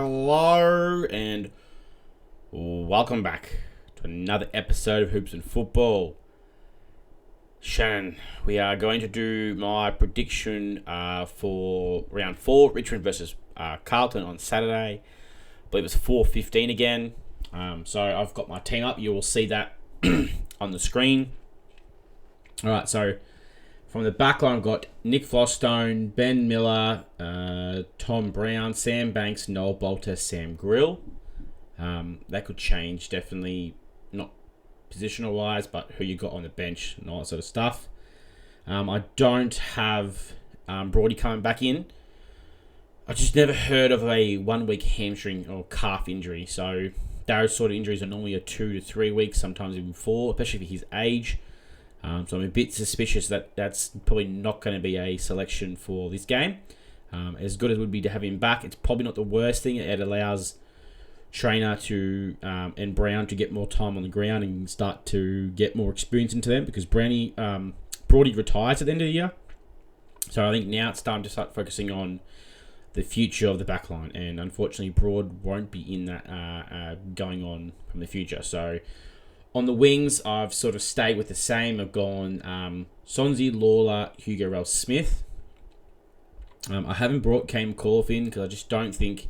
Hello and welcome back to another episode of Hoops and Football. Shannon, we are going to do my prediction for round 4, Richmond versus Carlton on Saturday. I believe it's 4:15 again. So I've got my team up. You will see that on the screen. Alright, so from the back line, I've got Nick Flostone, Ben Miller, Tom Brown, Sam Banks, Noel Bolter, Sam Grill. That could change, definitely, not positional-wise, but who you got on the bench and all that sort of stuff. I don't have Brody coming back in. I just never heard of a 1-week hamstring or calf injury. So those sort of injuries are normally a 2 to 3 weeks, sometimes even 4, especially for his age. So I'm a bit suspicious that that's probably not going to be a selection for this game. As good as it would be to have him back, it's probably not the worst thing. It allows Trainer to and Brown to get more time on the ground and start to get more experience into them, because Brody retires at the end of the year. So I think now it's time to start focusing on the future of the backline, and unfortunately Broad won't be in that going on from the future. So on the wings, I've sort of stayed with the same. I've gone Sonzi, Lawler, Hugo Ralph-Smith. I haven't brought Cam McAuliffe in because I just don't think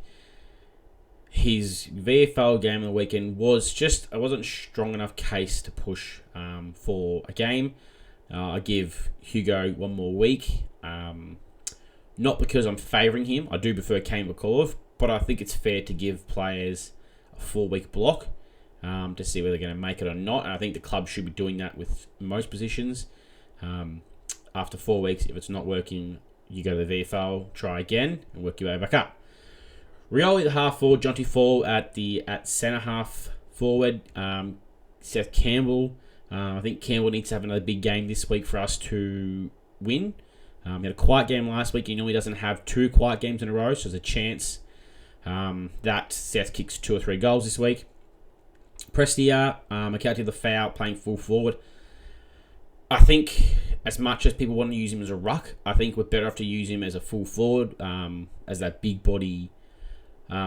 his VFL game on the weekend was just... I wasn't strong enough case to push for a game. I give Hugo one more week. Not because I'm favouring him. I do prefer Cam McAuliffe, but I think it's fair to give players a 4-week block to see whether they're going to make it or not. And I think the club should be doing that with most positions. After 4 weeks, if it's not working, you go to the VFL, try again, and work your way back up. Rioli at half forward, Jonty Fall at centre half forward, Seth Campbell. I think Campbell needs to have another big game this week for us to win. He had a quiet game last week. He normally doesn't have 2 quiet games in a row, so there's a chance that Seth kicks 2 or 3 goals this week. Prestia, accounting the foul, playing full forward. I think as much as people want to use him as a ruck, I think we're better off to use him as a full forward, as that big body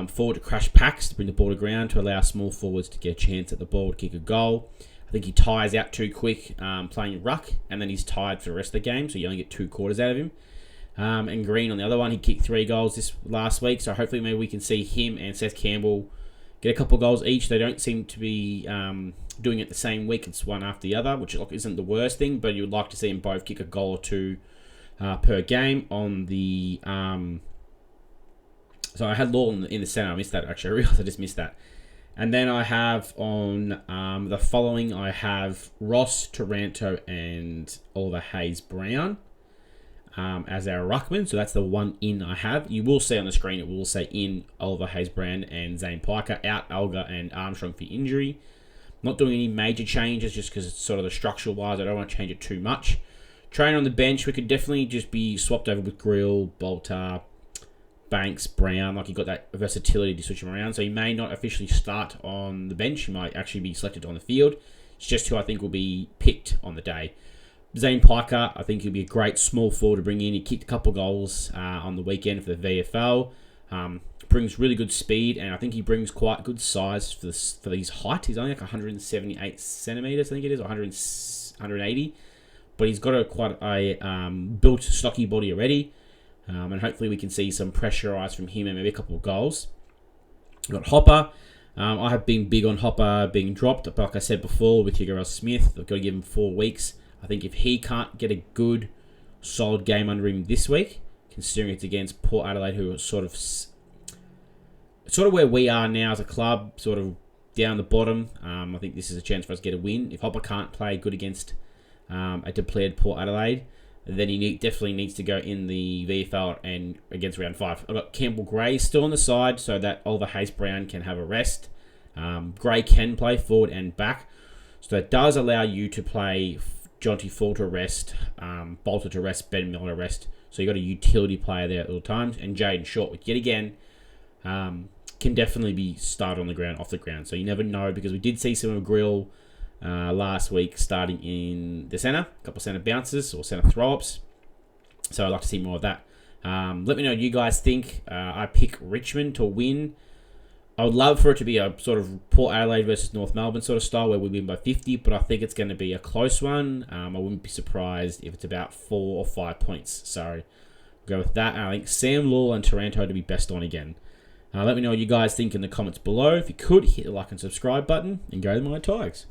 forward to crash packs, to bring the ball to ground, to allow small forwards to get a chance at the ball to kick a goal. I think he tires out too quick playing ruck, and then he's tired for the rest of the game, so you only get 2 quarters out of him. And Green on the other one, he kicked 3 goals this last week, so hopefully maybe we can see him and Seth Campbell get a couple of goals each. They don't seem to be doing it the same week. It's one after the other, which isn't the worst thing, but you would like to see them both kick a goal or 2 per game. On the so I had Law in the centre. I missed that, actually. I realised I just missed that. And then I have on the following, I have Ross, Taranto, and Oliver Hayes-Brown as our ruckman. So that's the one in I have. You will see on the screen, it will say in Oliver Hayes-Brown and Zane Peucker, out Alga and Armstrong for injury. Not doing any major changes just because it's sort of the structural wise. I don't want to change it too much. Trainer on the bench, we could definitely just be swapped over with Grill, Bolter, Banks, Brown. Like, you got that versatility to switch him around. So he may not officially start on the bench. He might actually be selected on the field. It's just who I think will be picked on the day. Zane Peucker, I think he'll be a great small forward to bring in. He kicked a couple of goals on the weekend for the VFL. Brings really good speed, and I think he brings quite good size for his height. He's only like 178 centimetres, I think it is, or 180. But he's got quite a built, stocky body already. And hopefully we can see some pressurised from him and maybe a couple of goals. We've got Hopper. I have been big on Hopper being dropped, but like I said before, with Hugo Ralph-Smith, I've got to give him 4 weeks. I think if he can't get a good, solid game under him this week, considering it's against Port Adelaide, who are sort of where we are now as a club, sort of down the bottom, I think this is a chance for us to get a win. If Hopper can't play good against a depleted Port Adelaide, then he definitely needs to go in the VFL and against round 5. I've got Campbell Gray still on the side so that Oliver Hayes-Brown can have a rest. Gray can play forward and back. So that does allow you to play Jonty Fall to rest, Bolter to rest, Ben Miller to rest. So you've got a utility player there at all times. And Jaden Short, which yet again can definitely be started on the ground, off the ground. So you never know, because we did see some of Grill last week starting in the centre, a couple of centre bounces or centre throw-ups. So I'd like to see more of that. Let me know what you guys think. I pick Richmond to win I would love for it to be a sort of Port Adelaide versus North Melbourne sort of style where we win by 50, but I think it's going to be a close one. I wouldn't be surprised if it's about 4 or 5 points. So go with that. And I think Sam Law and Taranto to be best on again. Let me know what you guys think in the comments below. If you could, hit the like and subscribe button and go to my Tigers.